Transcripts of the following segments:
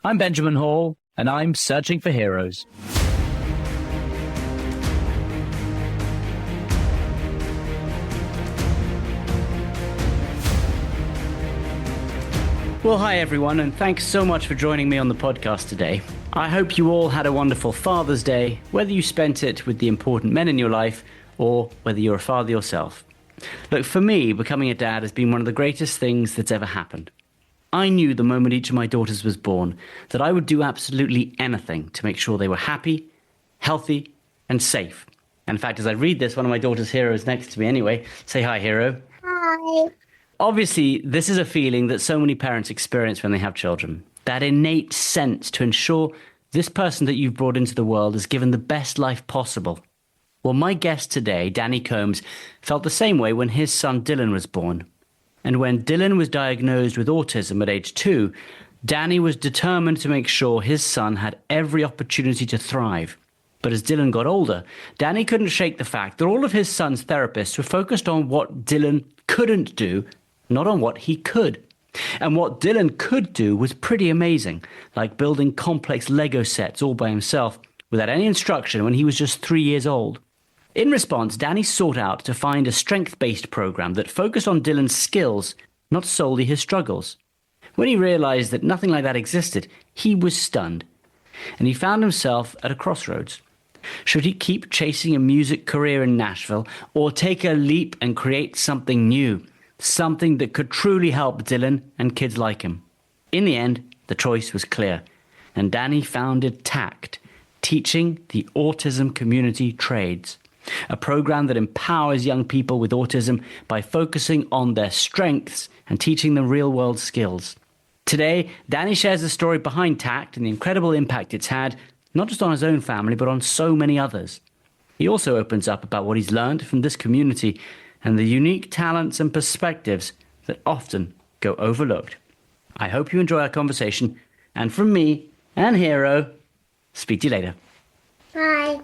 I'm Benjamin Hall, and I'm searching for heroes. Well, hi everyone, and thanks so much for joining me on the podcast today. I hope you all had a wonderful Father's Day, whether you spent it with the important men in your life or whether you're a father yourself. Look, for me, becoming a dad has been one of the greatest things that's ever happened. I knew the moment each of my daughters was born that I would do absolutely anything to make sure they were happy, healthy, and safe. And in fact, as I read this, one of my daughter's heroes next to me anyway. Say hi, hero. Hi. Obviously, this is a feeling that so many parents experience when they have children. That innate sense to ensure this person that you've brought into the world is given the best life possible. Well, my guest today, Danny Combs, felt the same way when his son Dylan was born. And when Dylan was diagnosed with autism at age 2, Danny was determined to make sure his son had every opportunity to thrive. But as Dylan got older, Danny couldn't shake the fact that all of his son's therapists were focused on what Dylan couldn't do, not on what he could. And what Dylan could do was pretty amazing, like building complex Lego sets all by himself without any instruction when he was just 3 years old. In response, Danny sought out to find a strength-based program that focused on Dylan's skills, not solely his struggles. When he realized that nothing like that existed, he was stunned. And he found himself at a crossroads. Should he keep chasing a music career in Nashville or take a leap and create something new? Something that could truly help Dylan and kids like him. In the end, the choice was clear, and Danny founded TACT, Teaching the Autism Community Trades, a program that empowers young people with autism by focusing on their strengths and teaching them real-world skills. Today, Danny shares the story behind TACT and the incredible impact it's had, not just on his own family, but on so many others. He also opens up about what he's learned from this community and the unique talents and perspectives that often go overlooked. I hope you enjoy our conversation, and from me and Hero, speak to you later. Bye.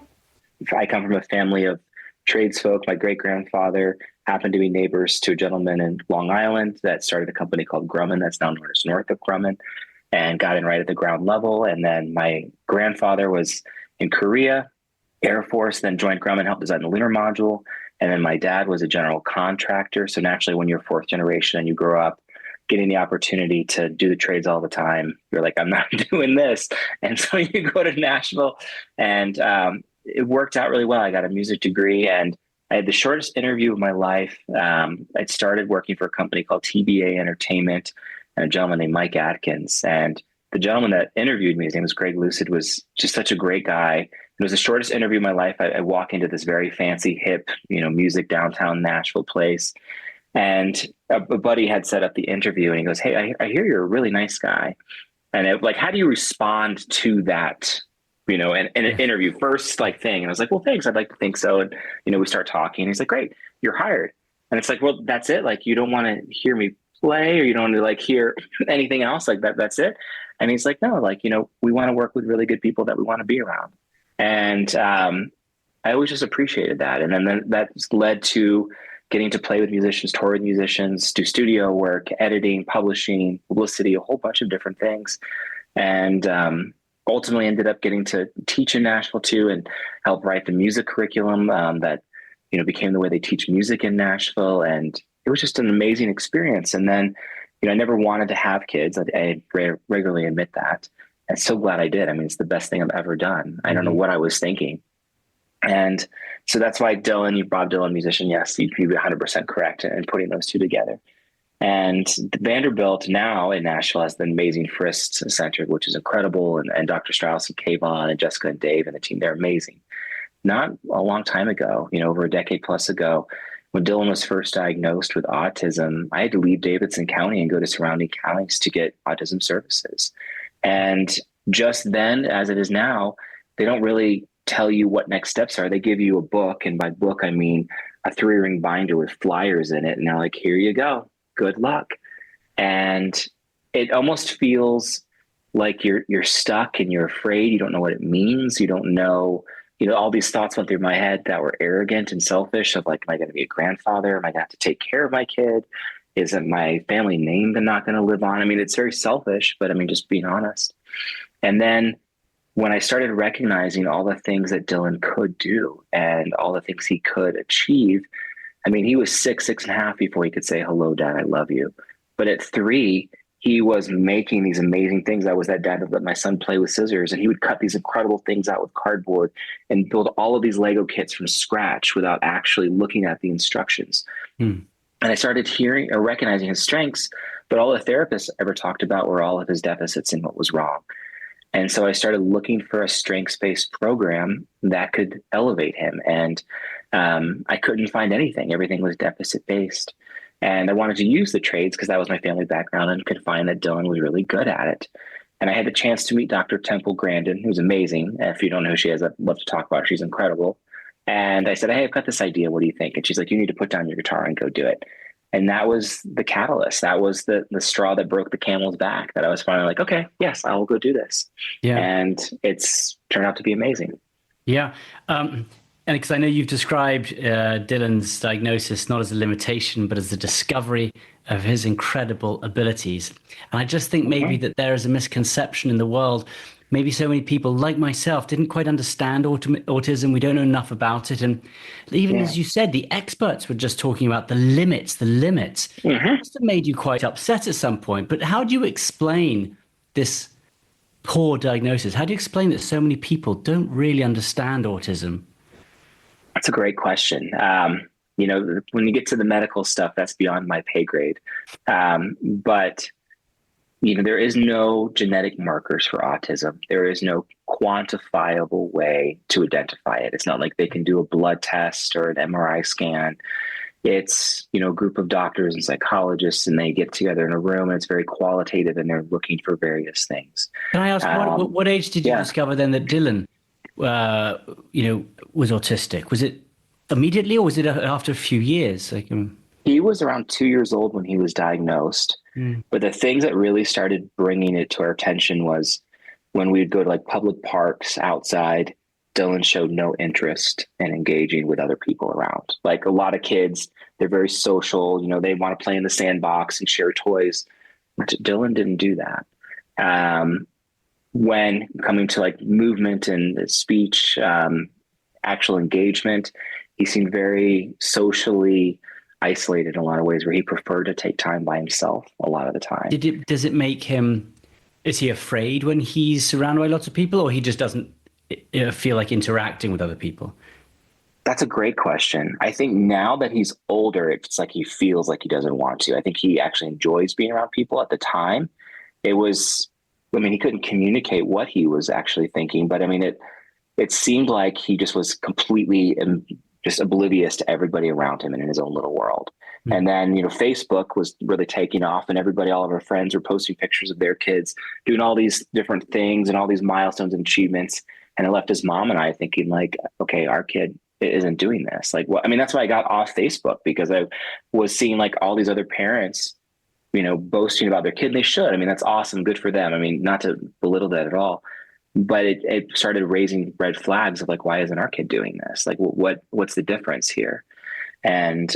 I come from a family of tradesfolk. My great-grandfather happened to be neighbors to a gentleman in Long Island that started a company called Grumman, that's now known as Northrop Grumman, and got in right at the ground level. And then my grandfather was in Korea, Air Force, then joined Grumman, helped design the lunar module. And then my dad was a general contractor. So naturally, when you're fourth generation and you grow up getting the opportunity to do the trades all the time, you're like, I'm not doing this. And so you go to Nashville, and it worked out really well. I got a music degree, and I had the shortest interview of my life. I'd started working for a company called TBA Entertainment and a gentleman named Mike Atkins. And the gentleman that interviewed me, his name was Greg Lucid, was just such a great guy. It was the shortest interview of my life. I walk into this very fancy, hip, music downtown Nashville place. And a buddy had set up the interview, and he goes, "Hey, I hear you're a really nice guy." And how do you respond to that, in an interview first thing? And I was like, "Well, thanks. I'd like to think so." And, we start talking. He's like, "Great, you're hired." And it's like, "Well, that's it. You don't want to hear me play, or you don't want to hear anything else that's it?" And he's like, "No, we want to work with really good people that we want to be around." And I always just appreciated that. And then that's led to getting to play with musicians, tour with musicians, do studio work, editing, publishing, publicity, a whole bunch of different things. And ultimately ended up getting to teach in Nashville too, and help write the music curriculum that, became the way they teach music in Nashville. And it was just an amazing experience. And then, I never wanted to have kids. I regularly admit that. I'm so glad I did. I mean, it's the best thing I've ever done. I don't know what I was thinking. And so that's why Bob Dylan, musician, yes, you'd be 100% correct in putting those two together. And Vanderbilt now in Nashville has the amazing Frist Center, which is incredible. And Dr. Strauss and Kayvon and Jessica and Dave and the team, they're amazing. Not a long time ago, over a decade plus ago, when Dylan was first diagnosed with autism, I had to leave Davidson County and go to surrounding counties to get autism services. And just then, as it is now, they don't really tell you what next steps are. They give you a book. And by book, I mean a 3-ring binder with flyers in it. And they're like, "Here you go. Good luck." And it almost feels like you're stuck and you're afraid. You don't know what it means. You don't know, all these thoughts went through my head that were arrogant and selfish of am I going to be a grandfather? Am I going to have to take care of my kid? Isn't my family name not going to live on? I mean, it's very selfish, but just being honest. And then when I started recognizing all the things that Dylan could do and all the things he could achieve, I mean, he was 6.5 before he could say, "Hello, Dad, I love you." But at 3, he was making these amazing things. I was that dad that let my son play with scissors, and he would cut these incredible things out with cardboard and build all of these Lego kits from scratch without actually looking at the instructions. And I started hearing or recognizing his strengths, but all the therapists ever talked about were all of his deficits and what was wrong. And so I started looking for a strengths-based program that could elevate him. And I couldn't find anything. Everything was deficit-based. And I wanted to use the trades because that was my family background and could find that Dylan was really good at it. And I had the chance to meet Dr. Temple Grandin, who's amazing. And if you don't know who she is, I'd love to talk about her. She's incredible. And I said, "Hey, I've got this idea. What do you think?" And she's like, "You need to put down your guitar and go do it." And that was the catalyst. That was the straw that broke the camel's back, that I was finally like, okay, yes, I will go do this. Yeah. And it's turned out to be amazing. Yeah. And because I know you've described Dylan's diagnosis not as a limitation, but as the discovery of his incredible abilities. And I just think maybe that there is a misconception in the world. Maybe so many people like myself didn't quite understand autism. We don't know enough about it. And even as you said, the experts were just talking about the limits. It must have made you quite upset at some point. But how do you explain this poor diagnosis? How do you explain that so many people don't really understand autism? That's a great question. When you get to the medical stuff, that's beyond my pay grade. But there is no genetic markers for autism. There is no quantifiable way to identify it. It's not like they can do a blood test or an MRI scan. It's, a group of doctors and psychologists, and they get together in a room, and it's very qualitative, and they're looking for various things. Can I ask, what age did you discover then that Dylan, was autistic? Was it immediately, or was it after a few years? He was around 2 years old when he was diagnosed. But the things that really started bringing it to our attention was when we'd go to like public parks outside, Dylan showed no interest in engaging with other people around. Like a lot of kids, they're very social, they want to play in the sandbox and share toys. Dylan didn't do that. When coming to like movement and speech, actual engagement, he seemed very socially isolated in a lot of ways, where he preferred to take time by himself a lot of the time. Does it make him, is he afraid when he's surrounded by lots of people, or he just doesn't feel like interacting with other people? That's a great question. I think now that he's older, it's like he feels like he doesn't want to. I think he actually enjoys being around people. At the time, he couldn't communicate what he was actually thinking, but it seemed like he just was completely just oblivious to everybody around him and in his own little world. And then, Facebook was really taking off, and all of our friends were posting pictures of their kids doing all these different things and all these milestones and achievements. And it left his mom and I thinking like, okay, our kid isn't doing this. Like, that's why I got off Facebook, because I was seeing like all these other parents, boasting about their kid. They should. That's awesome. Good for them. Not to belittle that at all. But it started raising red flags of like, why isn't our kid doing this? Like, what's the difference here? And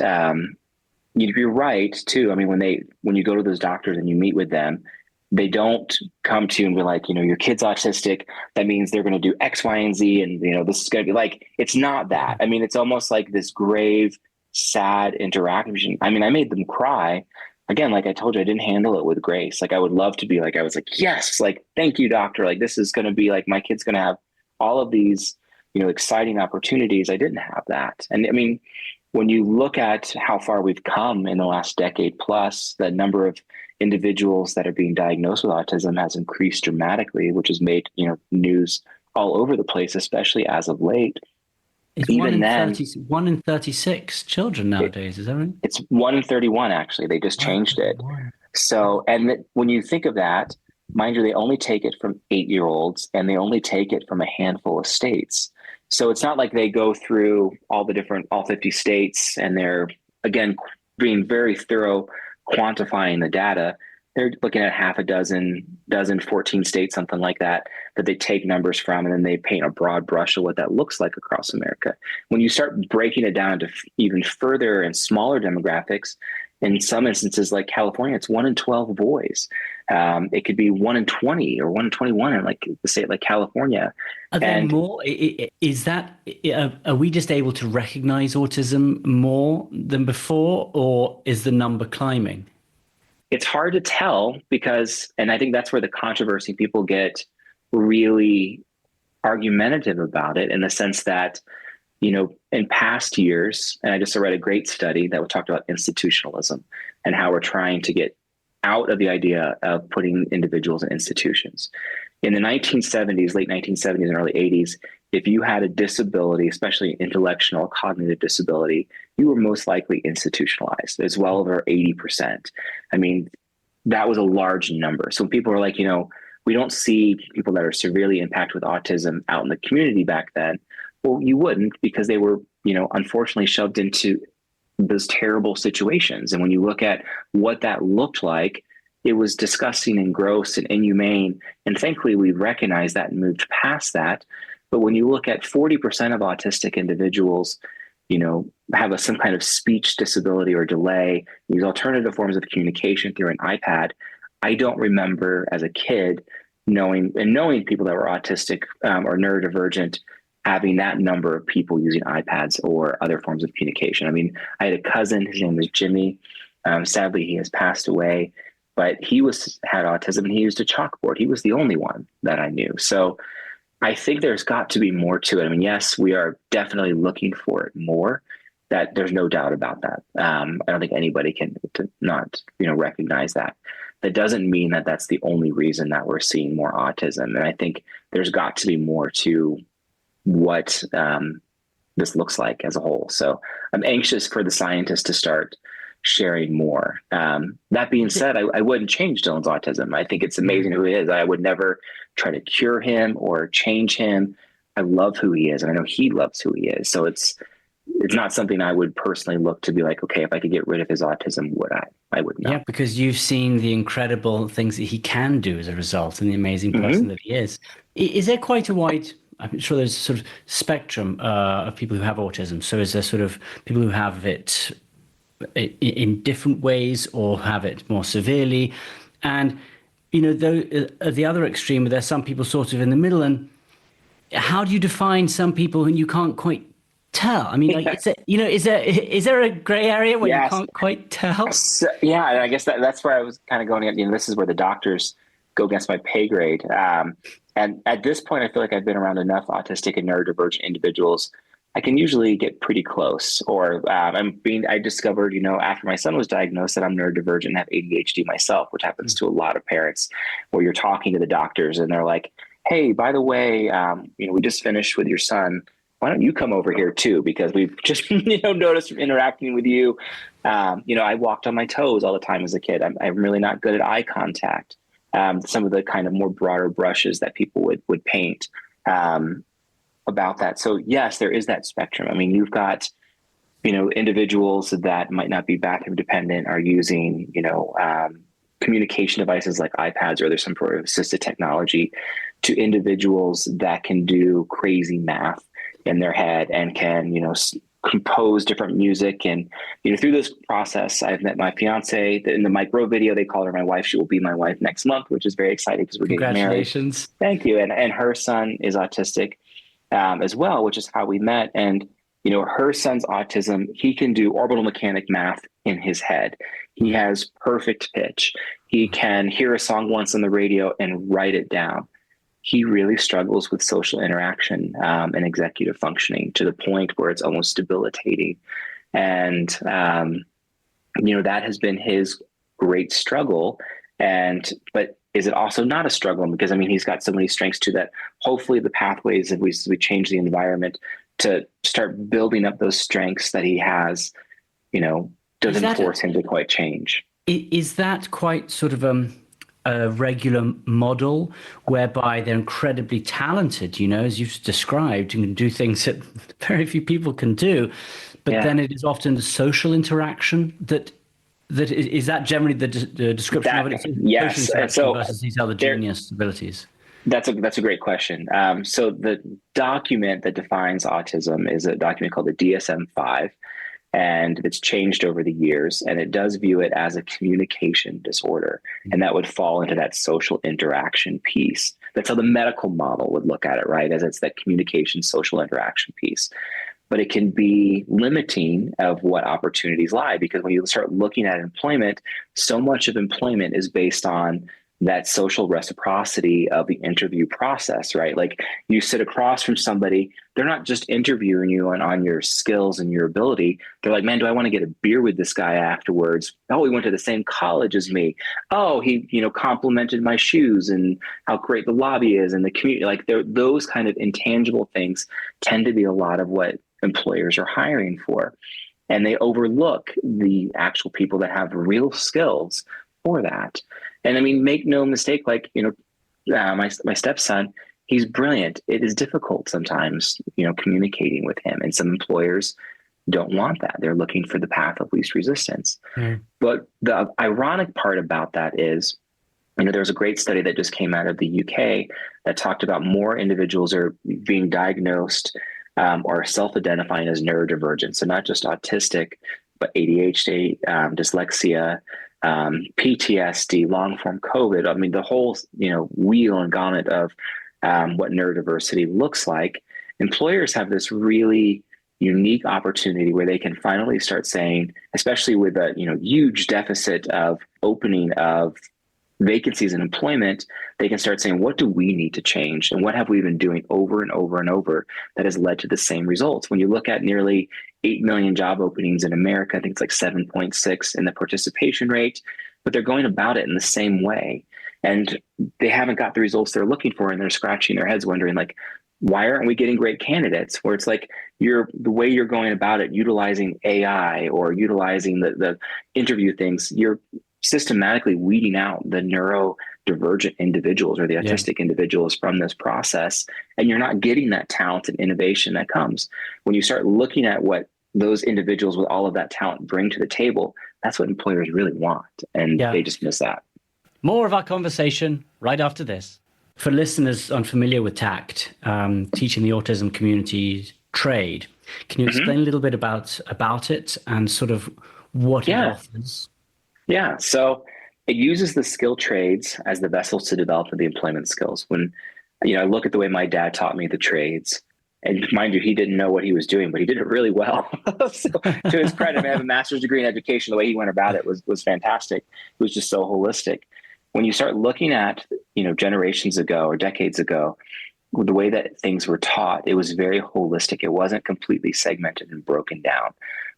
you're right too. When you go to those doctors and you meet with them, they don't come to you and be like, your kid's autistic. That means they're going to do X, Y, and Z, and this is going to be like. It's not that. It's almost like this grave, sad interaction. I made them cry. Again, like I told you, I didn't handle it with grace. Like I would love to be like, I was like, yes, like, thank you, doctor. Like, this is going to be like, my kid's going to have all of these, exciting opportunities. I didn't have that. And when you look at how far we've come in the last decade plus, the number of individuals that are being diagnosed with autism has increased dramatically, which has made, news all over the place, especially as of late. It's Even 1 in 36 children nowadays, is that right? It's 1 in 31, actually. They just changed it. So, and when you think of that, mind you, they only take it from 8-year-olds, and they only take it from a handful of states. So it's not like they go through all 50 states, and they're, again, being very thorough, quantifying the data. They're looking at half a dozen, 14 states, something like that they take numbers from, and then they paint a broad brush of what that looks like across America. When you start breaking it down to even further and smaller demographics, In some instances, like California, it's 1 in 12 boys. It could be 1 in 20 or 1 in 21 in like the state like California. Are there And more? Is that, are we just able to recognize autism more than before, or is the number climbing? it's hard to tell because, and I think that's where the controversy, people get really argumentative about it in the sense that, in past years, and I just read a great study that talked about institutionalism and how we're trying to get out of the idea of putting individuals in institutions. In the 1970s, late 1970s and early 80s, if you had a disability, especially intellectual or cognitive disability, you were most likely institutionalized, as well over 80%. I mean, that was a large number. So people were like, we don't see people that are severely impacted with autism out in the community back then. Well, you wouldn't, because they were, unfortunately shoved into those terrible situations. And when you look at what that looked like, it was disgusting and gross and inhumane. And thankfully, we recognized that and moved past that. But when you look at 40% of autistic individuals, have some kind of speech disability or delay, use alternative forms of communication through an iPad. I don't remember as a kid knowing people that were autistic or neurodivergent having that number of people using iPads or other forms of communication. I mean, I had a cousin, his name was Jimmy. Sadly, he has passed away, but he had autism and he used a chalkboard. He was the only one that I knew. So I think there's got to be more to it. I mean, yes, we are definitely looking for it more. That there's no doubt about that. I don't think anybody can not recognize that. That doesn't mean that that's the only reason that we're seeing more autism. And I think there's got to be more to what this looks like as a whole. So I'm anxious for the scientists to start sharing more. That being said, I wouldn't change Dylan's autism. I think it's amazing who he is. I would never try to cure him or change him. I love who he is, and I know he loves who he is. So it's not something I would personally look to be like, okay, if I could get rid of his autism, would I? I would not. Yeah, because you've seen the incredible things that he can do as a result and the amazing person that he is. Is there quite a wide, I'm sure there's a sort of spectrum of people who have autism. So is there sort of people who have it in different ways or have it more severely? And, though at the other extreme, there's some people sort of in the middle. And how do you define some people who you can't quite tell? I mean, like, is there a gray area where you can't quite tell? So, yeah, and I guess that's where I was kind of going at. This is where the doctors go against my pay grade. And at this point, I feel like I've been around enough autistic and neurodivergent individuals. I can usually get pretty close. Or I discovered, after my son was diagnosed, that I'm neurodivergent and have ADHD myself, which happens to a lot of parents, where you're talking to the doctors and they're like, hey, by the way, we just finished with your son. Why don't you come over here too? Because we've just, noticed from interacting with you. I walked on my toes all the time as a kid. I'm really not good at eye contact. Some of the kind of more broader brushes that people would paint about that. So yes, there is that spectrum. I mean, you've got, individuals that might not be bathroom dependent are using, communication devices like iPads or there's some sort of assistive technology, to individuals that can do crazy math in their head and can, compose different music. And, through this process, I've met my fiance. In the Mike Rowe video, they call her my wife. She will be my wife next month, which is very exciting because we're getting married. Congratulations. Thank you. And her son is autistic as well, which is how we met. And, her son's autism, he can do orbital mechanic math in his head. He has perfect pitch. He can hear a song once on the radio and write it down. He really struggles with social interaction and executive functioning to the point where it's almost debilitating. And, that has been his great struggle. But is it also not a struggle? Because, he's got so many strengths to that. Hopefully the pathways, if we change the environment to start building up those strengths that he has, doesn't force him to quite change. Is that quite sort of a regular model whereby they're incredibly talented, as you've described, and can do things that very few people can do, but then it is often the social interaction that is that generally the description of it? Yes. So versus these other genius abilities. That's a great question. So the document that defines autism is a document called the DSM-5. and it's changed over the years, and it does view it as a communication disorder, and that would fall into that social interaction piece. That's how the medical model would look at it, right? As it's that communication, social interaction piece. But it can be limiting of what opportunities lie, because when you start looking at employment, so much of employment is based on that social reciprocity of the interview process, right? Like, you sit across from somebody, they're not just interviewing you on your skills and your ability. They're like, man, do I want to get a beer with this guy afterwards? Oh, he went to the same college as me. Oh, he, complimented my shoes and how great the lobby is and the community. Like, those kind of intangible things tend to be a lot of what employers are hiring for. And they overlook the actual people that have real skills for that. And I mean, make no mistake, like, my stepson, he's brilliant. It is difficult sometimes, communicating with him. And some employers don't want that. They're looking for the path of least resistance. Mm. But the ironic part about that is, there's a great study that just came out of the UK that talked about more individuals are being diagnosed or self-identifying as neurodivergent. So not just autistic, but ADHD, dyslexia, PTSD, long-form COVID. I mean, the whole, wheel and gamut of what neurodiversity looks like. Employers have this really unique opportunity where they can finally start saying, especially with a huge deficit of opening of vacancies in employment, they can start saying, what do we need to change? And what have we been doing over and over and over that has led to the same results? When you look at nearly 8 million job openings in America, I think it's like 7.6 in the participation rate, but they're going about it in the same way. And they haven't got the results they're looking for, and they're scratching their heads wondering, like, why aren't we getting great candidates? Where it's like, the way you're going about it, utilizing AI or utilizing the interview things, you're systematically weeding out the neurodivergent individuals or the autistic individuals from this process. And you're not getting that talent and innovation that comes when you start looking at what those individuals with all of that talent bring to the table. That's what employers really want. And they just miss that. More of our conversation right after this. For listeners unfamiliar with TACT, teaching the autism community trade, can you explain a little bit about it and sort of what it offers? Yeah, so it uses the skilled trades as the vessels to develop the employment skills. When, I look at the way my dad taught me the trades, and mind you, he didn't know what he was doing, but he did it really well. So to his credit, I have a master's degree in education. The way he went about it was fantastic. It was just so holistic. When you start looking at, generations ago or decades ago, the way that things were taught, it was very holistic. It wasn't completely segmented and broken down.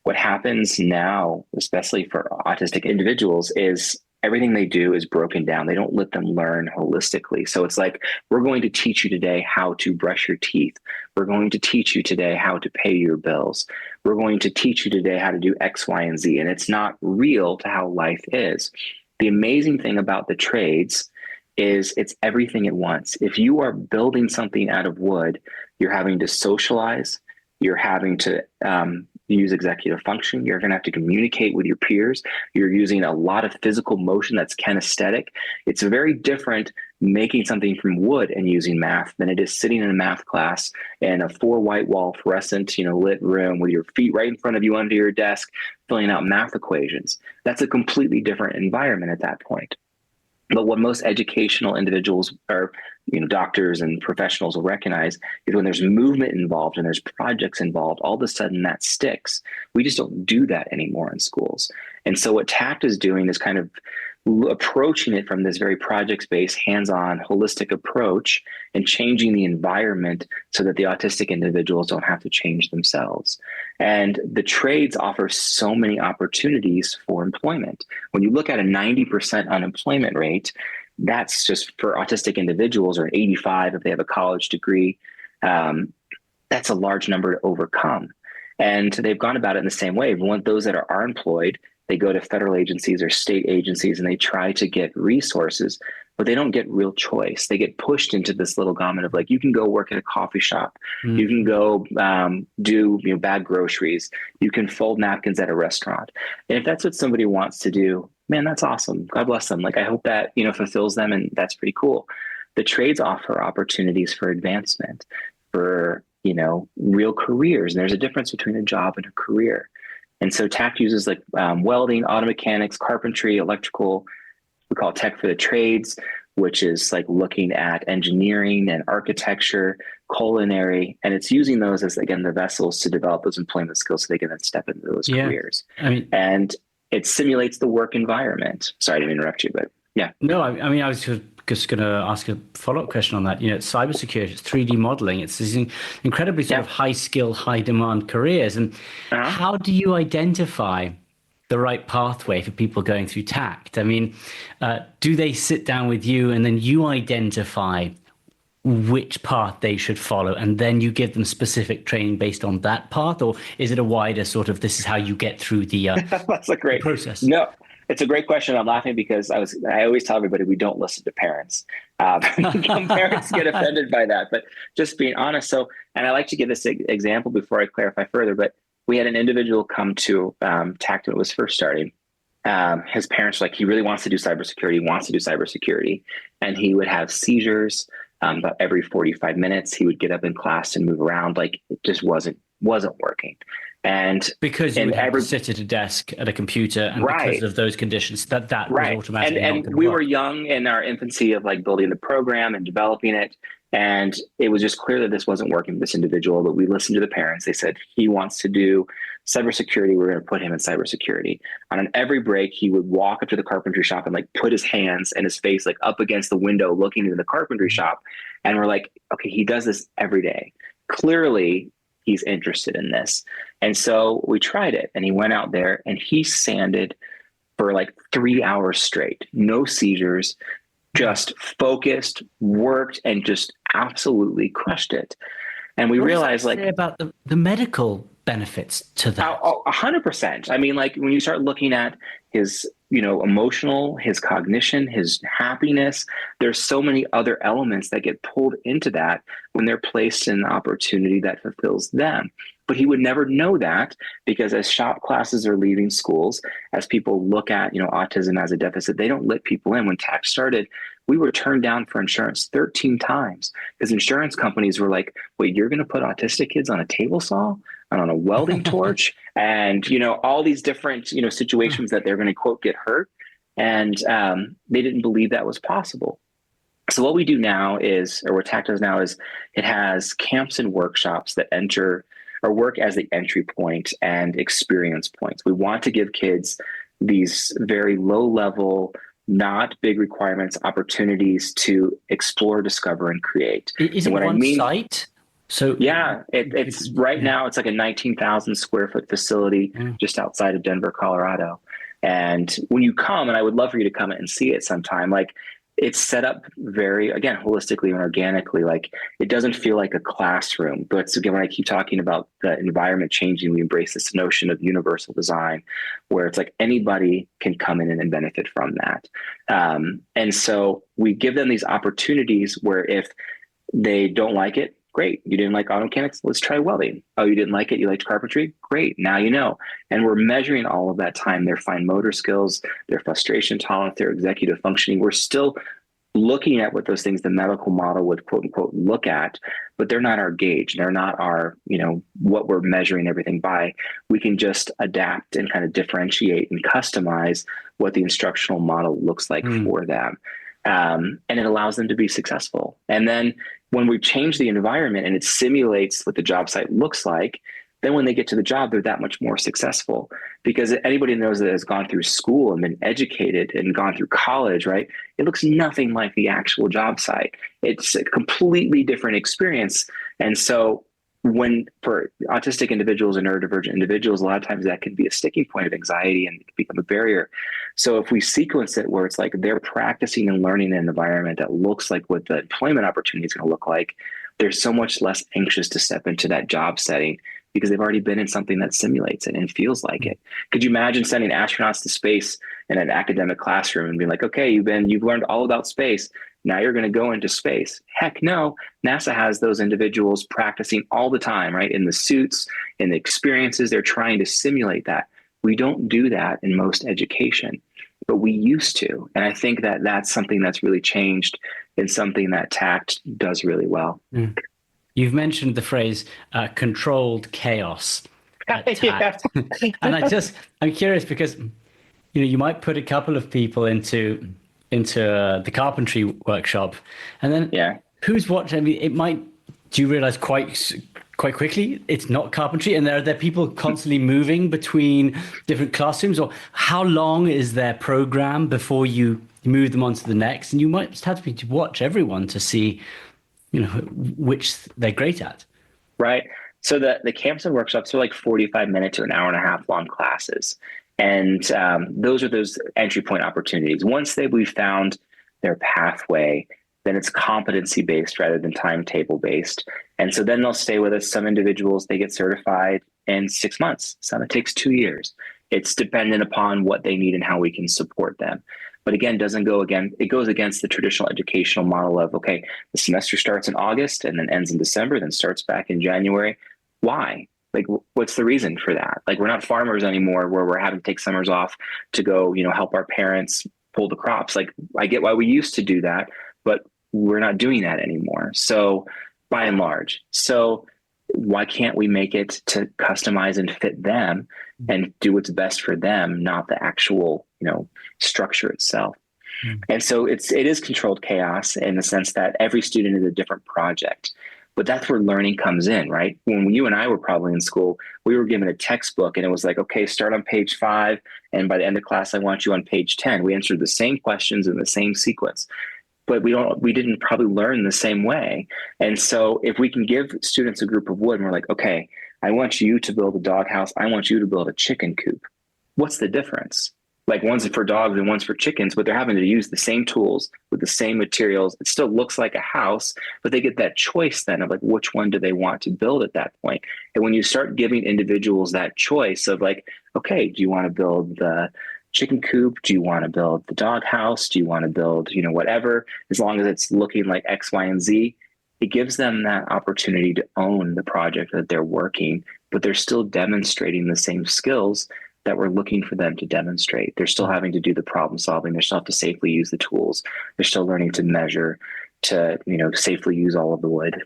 What happens now, especially for autistic individuals, is everything they do is broken down. They don't let them learn holistically. So it's like, we're going to teach you today how to brush your teeth. We're going to teach you today how to pay your bills. We're going to teach you today how to do X, Y, and Z. And it's not real to how life is. The amazing thing about the trades is it's everything at once. If you are building something out of wood, you're having to socialize, you're having to use executive function, you're going to have to communicate with your peers, you're using a lot of physical motion that's kinesthetic. It's very different making something from wood and using math than it is sitting in a math class in a 4 white wall fluorescent, lit room with your feet right in front of you under your desk, filling out math equations. That's a completely different environment at that point. But what most educational individuals or doctors and professionals will recognize is when there's movement involved and there's projects involved, all of a sudden that sticks. We just don't do that anymore in schools. And so what TACT is doing is kind of approaching it from this very projects-based, hands-on, holistic approach and changing the environment so that the autistic individuals don't have to change themselves. And the trades offer so many opportunities for employment. When you look at a 90% unemployment rate, that's just for autistic individuals, or 85 if they have a college degree. That's a large number to overcome. And they've gone about it in the same way. We want those that are employed, they go to federal agencies or state agencies and they try to get resources, but they don't get real choice. They get pushed into this little gamut of like, you can go work at a coffee shop. You can go do bag groceries. You can fold napkins at a restaurant. And if that's what somebody wants to do, man, that's awesome. God bless them. Like, I hope that, fulfills them, and that's pretty cool. The trades offer opportunities for advancement, for, real careers. And there's a difference between a job and a career. And so TACT uses like welding, auto mechanics, carpentry, electrical. We call it tech for the trades, which is like looking at engineering and architecture, culinary, and it's using those as, again, the vessels to develop those employment skills so they can then step into those careers. I mean, and it simulates the work environment. Sorry, I didn't interrupt you, but yeah. No, I mean, I was just going to ask a follow-up question on that. It's cybersecurity, it's 3D modeling, it's these incredibly sort of high skill, high demand careers. And how do you identify the right pathway for people going through TACT? I mean, do they sit down with you and then you identify which path they should follow, and then you give them specific training based on that path? Or is it a wider sort of, this is how you get through the That's a great process? No, it's a great question. I'm laughing because I always tell everybody we don't listen to parents. Parents get offended by that, but just being honest. So, and I like to give this example before I clarify further, but we had an individual come to TACT when it was first starting. His parents were like, he really wants to do cybersecurity, and he would have seizures about every 45 minutes. He would get up in class and move around. Like, it just wasn't working. And because you would have to sit at a desk at a computer, and because of those conditions, that was automatically and we were young in our infancy of like building the program and developing it. And it was just clear that this wasn't working for this individual, but we listened to the parents. They said, he wants to do cybersecurity. We're going to put him in cybersecurity. On every break, he would walk up to the carpentry shop and like put his hands and his face like up against the window, looking into the carpentry shop. And we're like, okay, he does this every day. Clearly, he's interested in this. And so we tried it, and he went out there and he sanded for like 3 hours straight, no seizures, just focused, worked, and just absolutely crushed it. And we realized, like, about the medical benefits to that. 100%. I mean, like, when you start looking at his, emotional, his cognition, his happiness, there's so many other elements that get pulled into that when they're placed in an opportunity that fulfills them. But he would never know that, because as shop classes are leaving schools, as people look at, autism as a deficit, they don't let people in. When TACT started, we were turned down for insurance 13 times because insurance companies were like, wait, you're going to put autistic kids on a table saw and on a welding torch and, all these different, situations that they're going to, quote, get hurt. And they didn't believe that was possible. So what we do now is, or what TACT does now is, it has camps and workshops that work as the entry point and experience points. We want to give kids these very low level, not big requirements, opportunities to explore, discover, and create. Is it one site? So yeah, it's right now it's like a 19,000 square foot facility just outside of Denver, Colorado. And when you come, and I would love for you to come and see it sometime, like, it's set up very, again, holistically and organically. Like, it doesn't feel like a classroom. But again, when I keep talking about the environment changing, we embrace this notion of universal design, where it's like anybody can come in and benefit from that. And so we give them these opportunities where if they don't like it, great. You didn't like auto mechanics? Let's try welding. Oh, you didn't like it? You liked carpentry? Great. Now you know. And we're measuring all of that time, their fine motor skills, their frustration tolerance, their executive functioning. We're still looking at what those things the medical model would, quote unquote, look at, but they're not our gauge. They're not our, what we're measuring everything by. We can just adapt and kind of differentiate and customize what the instructional model looks like for them. And it allows them to be successful. And then when we change the environment and it simulates what the job site looks like, then when they get to the job, they're that much more successful. Because anybody knows that has gone through school and been educated and gone through college, right? It looks nothing like the actual job site. It's a completely different experience. And so for autistic individuals and neurodivergent individuals, a lot of times that can be a sticking point of anxiety and become a barrier. So if we sequence it where it's like they're practicing and learning in an environment that looks like what the employment opportunity is going to look like, they're so much less anxious to step into that job setting because they've already been in something that simulates it and feels like it. Could you imagine sending astronauts to space in an academic classroom and being like, okay, you've learned all about space. Now you're going to go into space. Heck no. NASA has those individuals practicing all the time, right? In the suits, in the experiences, they're trying to simulate that. We don't do that in most education, but we used to. And I think that that's something that's really changed and something that TACT does really well. You've mentioned the phrase controlled chaos. at TACT. And I'm curious because, you might put a couple of people into the carpentry workshop, and then who's watching? I mean, do you realize quite quickly it's not carpentry, and there are people constantly moving between different classrooms, or how long is their program before you move them on to the next? And you might just have to watch everyone to see, which they're great at. Right. So the camps and workshops are like 45-minute to an hour and a half long classes. And those are those entry point opportunities. Once we've found their pathway, then it's competency based rather than timetable based. And so then they'll stay with us. Some individuals, they get certified in 6 months. Some it takes 2 years. It's dependent upon what they need and how we can support them. But again, it goes against the traditional educational model of, okay, the semester starts in August and then ends in December, then starts back in January. Why? Like, what's the reason for that? Like, we're not farmers anymore where we're having to take summers off to go, help our parents pull the crops. Like, I get why we used to do that, but we're not doing that anymore. So by and large, why can't we make it to customize and fit them and do what's best for them, not the actual, structure itself? And so it is controlled chaos in the sense that every student is a different project. But that's where learning comes in, right? When you and I were probably in school, we were given a textbook and it was like, okay, start on page 5. And by the end of class, I want you on page 10. We answered the same questions in the same sequence, but we didn't probably learn the same way. And so if we can give students a group of wood and we're like, okay, I want you to build a doghouse. I want you to build a chicken coop. What's the difference? Like, one's for dogs and one's for chickens, but they're having to use the same tools with the same materials. It still looks like a house, but they get that choice then of like, which one do they want to build at that point? And when you start giving individuals that choice of like, okay, do you want to build the chicken coop? Do you want to build the dog house? Do you want to build, whatever, as long as it's looking like X, Y, and Z, it gives them that opportunity to own the project that they're working, but they're still demonstrating the same skills that we're looking for them to demonstrate. They're still having to do the problem solving. They still have to safely use the tools. They're still learning to measure, to, safely use all of the wood.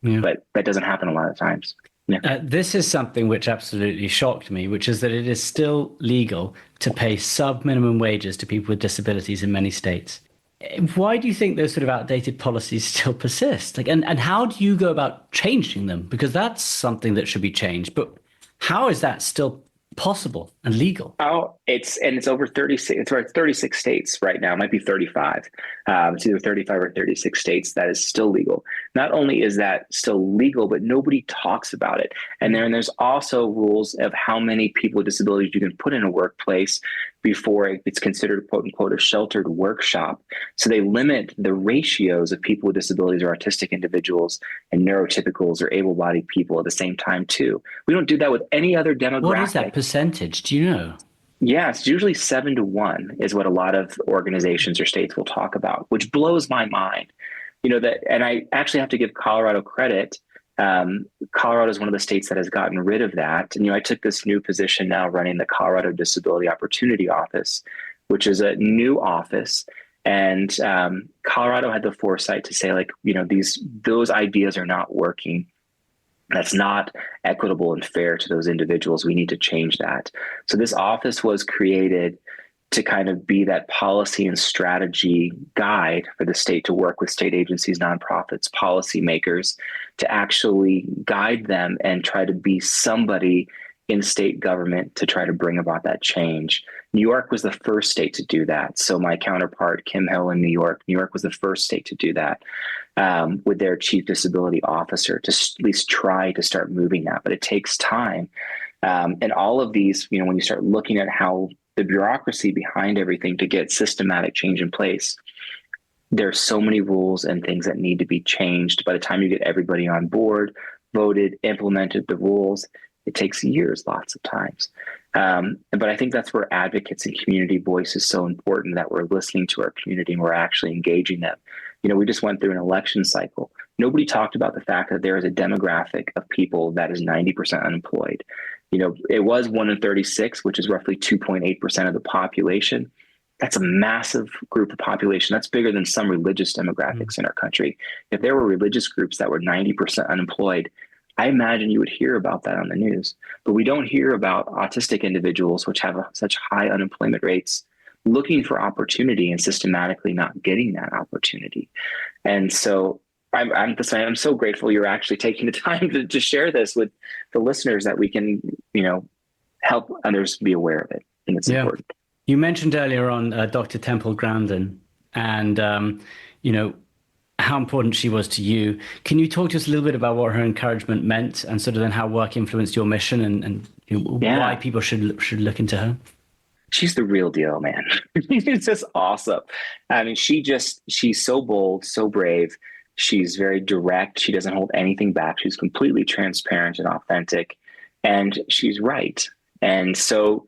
Yeah. But that doesn't happen a lot of times. Yeah. This is something which absolutely shocked me, which is that it is still legal to pay sub-minimum wages to people with disabilities in many states. Why do you think those sort of outdated policies still persist? And how do you go about changing them? Because that's something that should be changed. But how is that still possible and legal? It's over 36. It's 36 states right now. It might be 35. It's either 35 or 36 states that is still legal. Not only is that still legal, but nobody talks about it. And there's also rules of how many people with disabilities you can put in a workplace before it's considered, quote unquote, a sheltered workshop. So they limit the ratios of people with disabilities or autistic individuals and neurotypicals or able-bodied people at the same time too. We don't do that with any other demographic. What is that percentage? Do you know? Yeah, it's usually 7-1 is what a lot of organizations or states will talk about, which blows my mind. And I actually have to give Colorado credit. Colorado is one of the states that has gotten rid of that. And, I took this new position now running the Colorado Disability Opportunity Office, which is a new office. And Colorado had the foresight to say, like, those ideas are not working. That's not equitable and fair to those individuals. We need to change that. So this office was created to kind of be that policy and strategy guide for the state to work with state agencies, nonprofits, policymakers, to actually guide them and try to be somebody in state government to try to bring about that change. New York was the first state to do that. So my counterpart, Kim Hill in New York was the first state to do that with their chief disability officer to at least try to start moving that. But it takes time. And all of these, when you start looking at how the bureaucracy behind everything to get systematic change in place, there's so many rules and things that need to be changed. By the time you get everybody on board, voted, implemented the rules, it takes years, lots of times. But I think that's where advocates and community voice is so important, that we're listening to our community and we're actually engaging them. We just went through an election cycle. Nobody talked about the fact that there is a demographic of people that is 90% unemployed. It was 1 in 36, which is roughly 2.8% of the population. That's a massive group of population. That's bigger than some religious demographics in our country. If there were religious groups that were 90% unemployed, I imagine you would hear about that on the news, but we don't hear about autistic individuals, which have such high unemployment rates, looking for opportunity and systematically not getting that opportunity. And so I'm so grateful you're actually taking the time to share this with the listeners, that we can, help others be aware of it. I think it's important. You mentioned earlier on Dr. Temple Grandin, and how important she was to you. Can you talk to us a little bit about what her encouragement meant, and sort of then how work influenced your mission, and why people should look into her? She's the real deal, man. She's just awesome. I mean, she's so bold, so brave. She's very direct. She doesn't hold anything back. She's completely transparent and authentic, and she's right. And so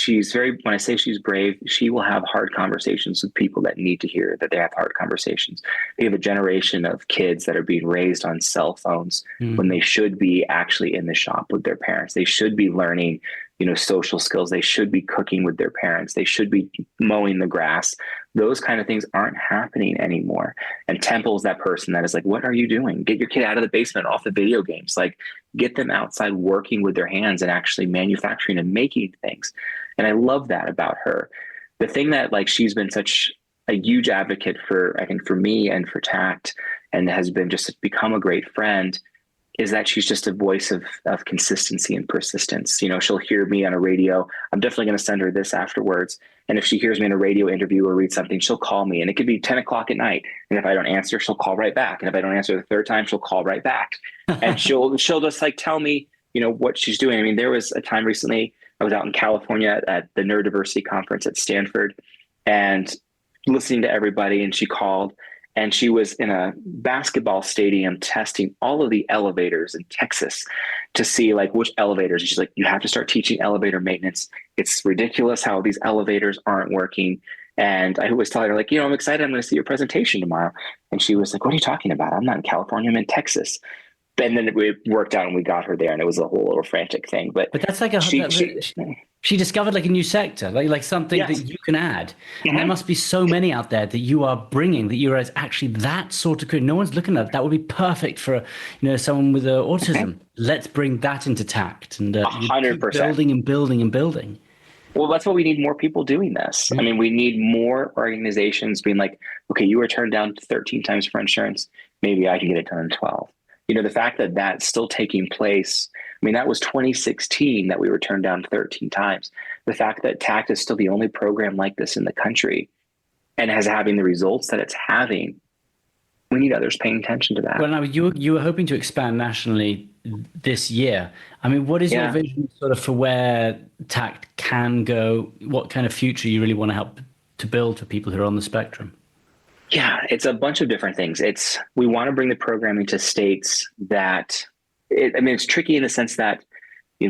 when I say she's brave, she will have hard conversations with people that need to hear that they have hard conversations. We have a generation of kids that are being raised on cell phones when they should be actually in the shop with their parents. They should be learning, social skills. They should be cooking with their parents. They should be mowing the grass. Those kind of things aren't happening anymore. And Temple's that person that is like, what are you doing? Get your kid out of the basement, off the video games. Like, get them outside working with their hands and actually manufacturing and making things. And I love that about her. The thing that, like, she's been such a huge advocate for, I think, for me and for TACT, and has been just become a great friend, is that she's just a voice of consistency and persistence. She'll hear me on a radio. I'm definitely going to send her this afterwards. And if she hears me in a radio interview or read something, she'll call me, and it could be 10 o'clock at night. And if I don't answer, she'll call right back. And if I don't answer the third time, she'll call right back. And she'll just like tell me, what she's doing. I mean, there was a time recently, I was out in California at the Neurodiversity Conference at Stanford, and listening to everybody. And she called, and she was in a basketball stadium testing all of the elevators in Texas to see like which elevators. And she's like, you have to start teaching elevator maintenance. It's ridiculous how these elevators aren't working. And I always tell her, like, I'm excited. I'm going to see your presentation tomorrow. And she was like, what are you talking about? I'm not in California. I'm in Texas. And then it worked out and we got her there, and it was a whole little frantic thing. But that's like she discovered like a new sector, like something that you can add. And there must be so many out there that you are bringing, that you are actually that sort of good. No one's looking at that. That would be perfect for, someone with autism. Let's bring that into TACT, and 100%. Building and building and building. Well, that's what we need, more people doing this. I mean, we need more organizations being like, okay, you were turned down 13 times for insurance. Maybe I can get it done in 12. The fact that that's still taking place, I mean, that was 2016 that we were turned down 13 times. The fact that TACT is still the only program like this in the country and has having the results that it's having, we need others paying attention to that. Well, now you were hoping to expand nationally this year. I mean, what is your vision sort of for where TACT can go? What kind of future you really want to help to build for people who are on the spectrum? Yeah, it's a bunch of different things. We want to bring the programming to states that, it's tricky in the sense that,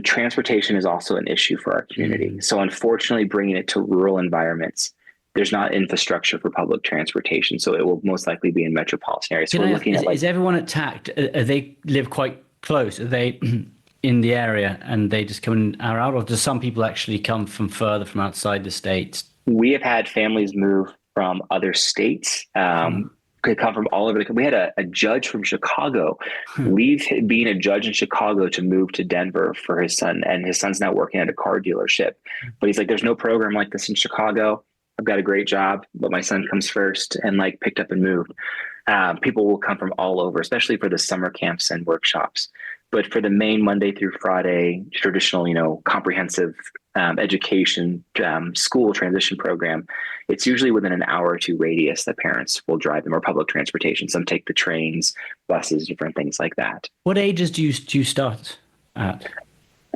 transportation is also an issue for our community. So unfortunately, bringing it to rural environments, there's not infrastructure for public transportation. So it will most likely be in metropolitan areas. So we're looking at is everyone at TACT, they live quite close? Are they in the area and they just come in or out? Or do some people actually come from further from outside the states? We have had families move from other states, could come from all over the country. We had a judge from Chicago leave being a judge in Chicago to move to Denver for his son. And his son's now working at a car dealership. But he's like, there's no program like this in Chicago. I've got a great job, but my son comes first, and like picked up and moved. People will come from all over, especially for the summer camps and workshops. But for the main Monday through Friday, traditional, comprehensive education school transition program, it's usually within an hour or two radius that parents will drive them, or public transportation. Some take the trains, buses, different things like that. What ages do you start at?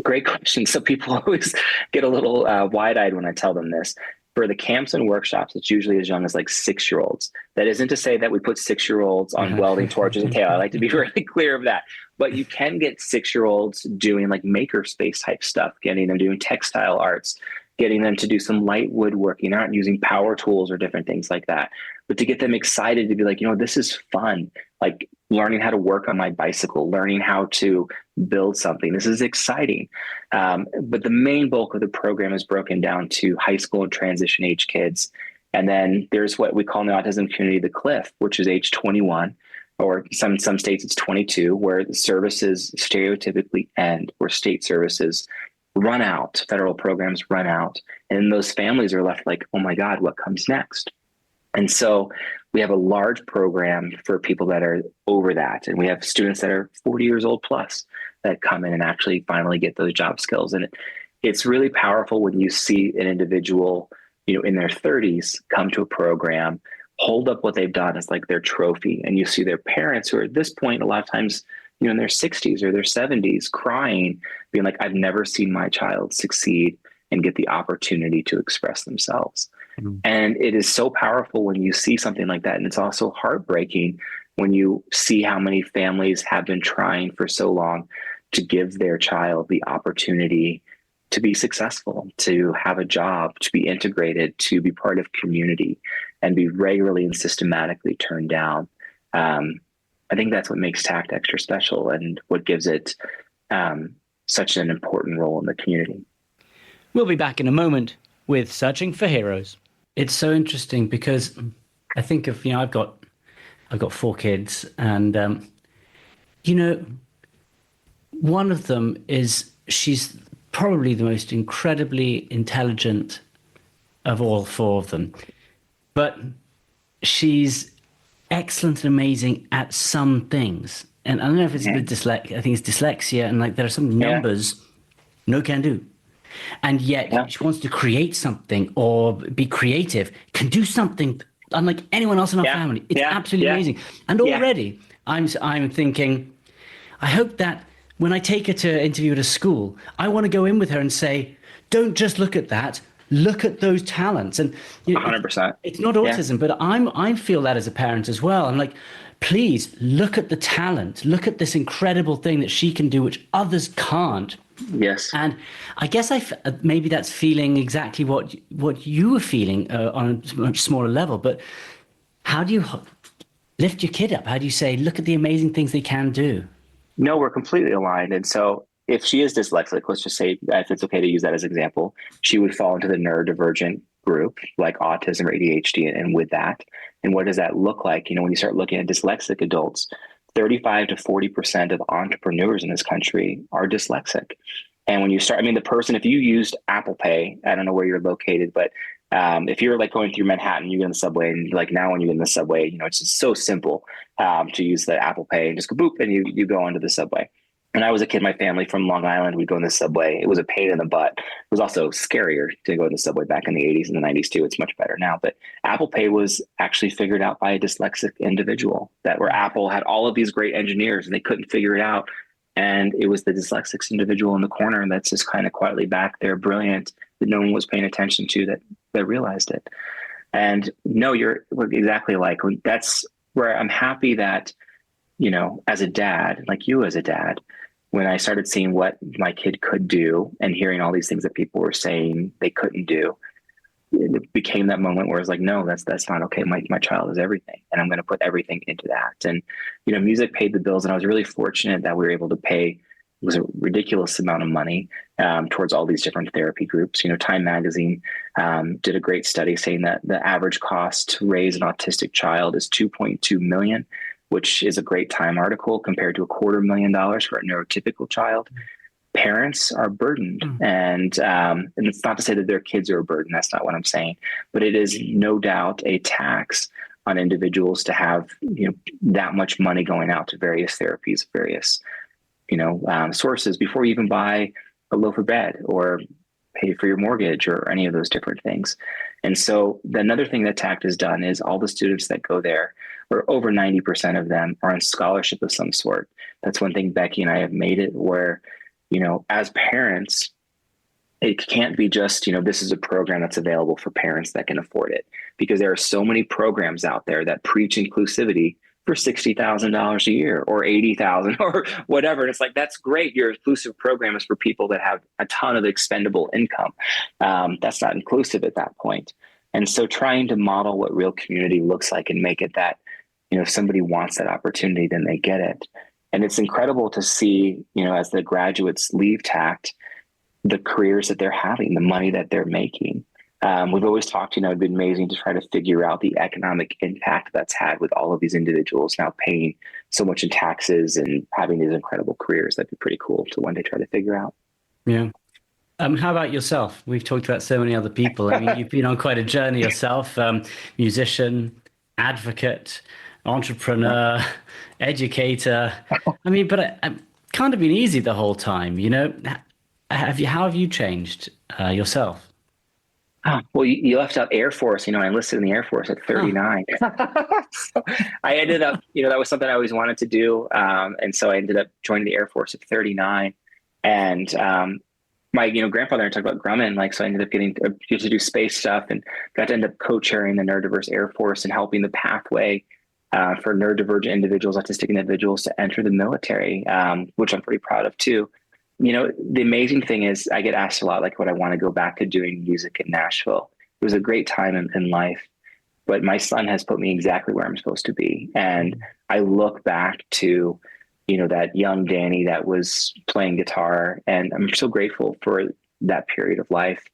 Great question. So people always get a little wide-eyed when I tell them this. For the camps and workshops, it's usually as young as like 6-year-olds. That isn't to say that we put 6-year-olds on welding torches and tail. I like to be really clear of that. But you can get 6-year-olds doing like makerspace type stuff, getting them doing textile arts, getting them to do some light woodworking, aren't using power tools or different things like that. But to get them excited to be like, this is fun. Like learning how to work on my bicycle, learning how to build something. This is exciting. But the main bulk of the program is broken down to high school and transition age kids. And then there's what we call in the autism community, the cliff, which is age 21. or some states it's 22, where the services stereotypically end, where state services run out, federal programs run out, and those families are left like, oh my God, what comes next? And so we have a large program for people that are over that. And we have students that are 40 years old plus that come in and actually finally get those job skills. And it's really powerful when you see an individual, in their 30s come to a program, hold up what they've done as like their trophy. And you see their parents who are at this point, a lot of times, in their 60s or their 70s, crying, being like, I've never seen my child succeed and get the opportunity to express themselves. Mm-hmm. And it is so powerful when you see something like that. And it's also heartbreaking when you see how many families have been trying for so long to give their child the opportunity to be successful, to have a job, to be integrated, to be part of community, and be regularly and systematically turned down. I think that's what makes TACT extra special and what gives it such an important role in the community. We'll be back in a moment with Searching for Heroes. It's so interesting because I think of, I've got 4 kids, and one of them she's probably the most incredibly intelligent of all 4 of them, but she's excellent and amazing at some things. And I don't know if it's a bit I think it's dyslexia, and like there are some numbers no can do. And yet she wants to create something or be creative, can do something unlike anyone else in our family. It's absolutely amazing. And already I'm thinking, I hope that when I take her to interview at a school, I want to go in with her and say, don't just look at that, look at those talents. And 100%. It's not autism, but I feel that as a parent as well. I'm like, please look at the talent, look at this incredible thing that she can do, which others can't. Yes. And I guess maybe that's feeling exactly what you were feeling on a much smaller level. But how do you lift your kid up? How do you say, look at the amazing things they can do? No, we're completely aligned. And so if she is dyslexic, let's just say, if it's okay to use that as an example, she would fall into the neurodivergent group, like autism or ADHD. And with that, and what does that look like? When you start looking at dyslexic adults, 35 to 40% of entrepreneurs in this country are dyslexic. And when you start, the person, if you used Apple Pay, I don't know where you're located, but if you're like going through Manhattan, you get in the subway, and like now when you get in the subway, it's just so simple to use the Apple Pay and just go boop, and you go onto the subway. When I was a kid, my family from Long Island, we'd go in the subway. It was a pain in the butt. It was also scarier to go in the subway back in the 80s and the 90s too. It's much better now. But Apple Pay was actually figured out by a dyslexic individual, where Apple had all of these great engineers and they couldn't figure it out. And it was the dyslexic individual in the corner that's just kind of quietly back there, brilliant, that no one was paying attention to, that realized it. And no, you're exactly like, that's where I'm happy that, as a dad, like you as a dad, when I started seeing what my kid could do and hearing all these things that people were saying they couldn't do, it became that moment where it's like, no, that's not okay. My child is everything, and I'm going to put everything into that. And, music paid the bills, and I was really fortunate that we were able to pay, it was a ridiculous amount of money towards all these different therapy groups. Time Magazine did a great study saying that the average cost to raise an autistic child is $2.2 million, which is a great Time article compared to $250,000 for a neurotypical child. Parents are burdened, and it's not to say that their kids are a burden. That's not what I'm saying, but it is no doubt a tax on individuals to have that much money going out to various therapies, various sources before you even buy a loaf of bread or pay for your mortgage or any of those different things. And so another thing that TACT has done is all the students that go there, or over 90% of them, are on scholarship of some sort. That's one thing Becky and I have made it where, as parents, it can't be just, this is a program that's available for parents that can afford it, because there are so many programs out there that preach inclusivity for $60,000 a year or $80,000 or whatever. And it's like, that's great. Your inclusive program is for people that have a ton of expendable income. That's not inclusive at that point. And so trying to model what real community looks like and make it that, if somebody wants that opportunity, then they get it. And it's incredible to see, as the graduates leave TACT, the careers that they're having, the money that they're making. We've always talked, it'd been amazing to try to figure out the economic impact that's had with all of these individuals now paying so much in taxes and having these incredible careers. That'd be pretty cool to one day try to figure out. Yeah. How about yourself? We've talked about so many other people. I mean, you've been on quite a journey yourself, musician, advocate, entrepreneur, educator. I mean, but it can't have been easy the whole time, How have you changed yourself? Well, you left out Air Force. I enlisted in the Air Force at 39. So I ended up, that was something I always wanted to do. And so I ended up joining the Air Force at 39. And my, grandfather and I talked about Grumman. So I ended up getting to do space stuff and got to end up co-chairing the Neurodiverse Air Force and helping the pathway for neurodivergent individuals, autistic individuals to enter the military, which I'm pretty proud of too. The amazing thing is I get asked a lot, would I want to go back to doing music in Nashville? It was a great time in life, but my son has put me exactly where I'm supposed to be. And I look back to, that young Danny that was playing guitar, and I'm so grateful for that period of life.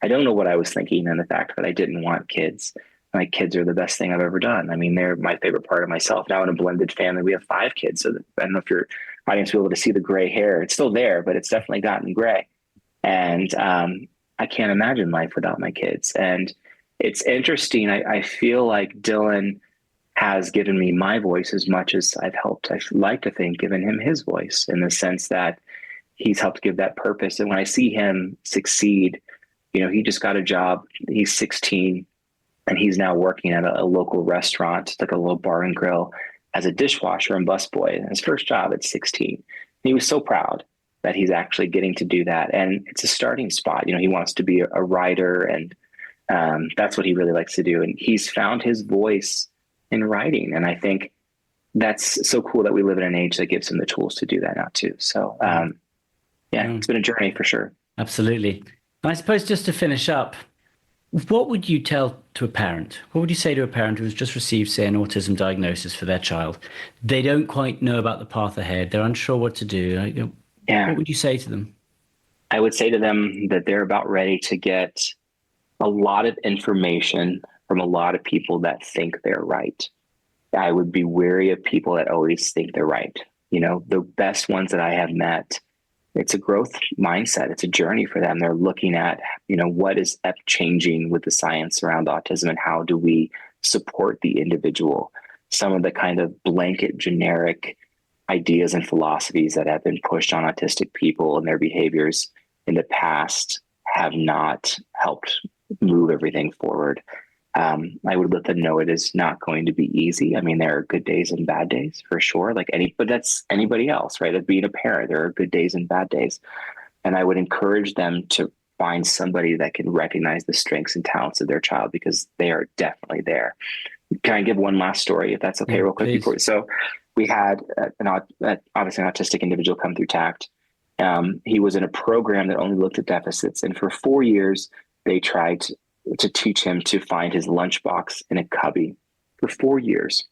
I don't know what I was thinking, and the fact that I didn't want kids. My kids are the best thing I've ever done. I mean, they're my favorite part of myself. Now in a blended family, we have 5 kids. So I don't know if your audience will be able to see the gray hair. It's still there, but it's definitely gotten gray. And I can't imagine life without my kids. And it's interesting. I feel like Dylan has given me my voice as much as I've helped, I like to think, given him his voice, in the sense that he's helped give that purpose. And when I see him succeed, he just got a job. He's 16. And he's now working at a local restaurant, like a little bar and grill, as a dishwasher and busboy. His first job at 16. And he was so proud that he's actually getting to do that. And it's a starting spot. He wants to be a writer, and that's what he really likes to do. And he's found his voice in writing. And I think that's so cool that we live in an age that gives him the tools to do that now too. So it's been a journey for sure. Absolutely. And I suppose just to finish up, what would you tell to a parent? What would you say to a parent who's just received, say, an autism diagnosis for their child? They don't quite know about the path ahead. They're unsure what to do. What would you say to them? I would say to them that they're about ready to get a lot of information from a lot of people that think they're right. I would be wary of people that always think they're right. The best ones that I have met, it's a growth mindset. It's a journey for them. They're looking at, what is changing with the science around autism, and how do we support the individual? Some of the kind of blanket generic ideas and philosophies that have been pushed on autistic people and their behaviors in the past have not helped move everything forward. I would let them know it is not going to be easy. I mean, there are good days and bad days for sure, but that's anybody else, right? Of being a parent, there are good days and bad days. And I would encourage them to find somebody that can recognize the strengths and talents of their child, because they are definitely there. Can I give one last story, if that's okay, real quick? Please. So we had obviously an autistic individual come through TACT. He was in a program that only looked at deficits. And for 4 years, they tried to teach him to find his lunchbox in a cubby for 4 years.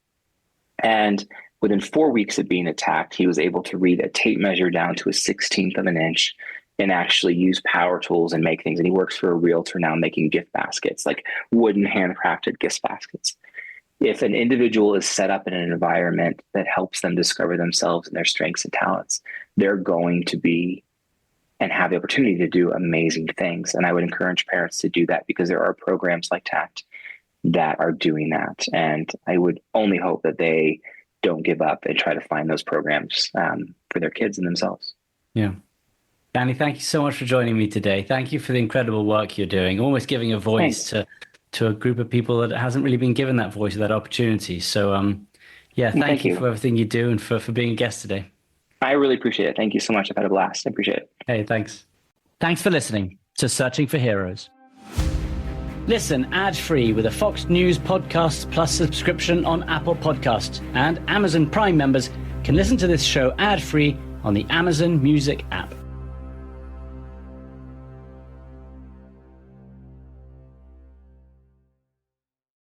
And within 4 weeks of being attacked, he was able to read a tape measure down to a 16th of an inch and actually use power tools and make things. And he works for a realtor now, making gift baskets, like wooden handcrafted gift baskets. If an individual is set up in an environment that helps them discover themselves and their strengths and talents, they're going to be and have the opportunity to do amazing things. And I would encourage parents to do that, because there are programs like TACT that are doing that. And I would only hope that they don't give up and try to find those programs for their kids and themselves. Yeah. Danny, thank you so much for joining me today. Thank you for the incredible work you're doing, almost giving a voice to a group of people that hasn't really been given that voice or that opportunity. So, thank you for everything you do and for being a guest today. I really appreciate it. Thank you so much. I've had a blast. I appreciate it. Hey, thanks. Thanks for listening to Searching for Heroes. Listen ad-free with a Fox News Podcasts Plus subscription on Apple Podcasts, and Amazon Prime members can listen to this show ad-free on the Amazon Music app.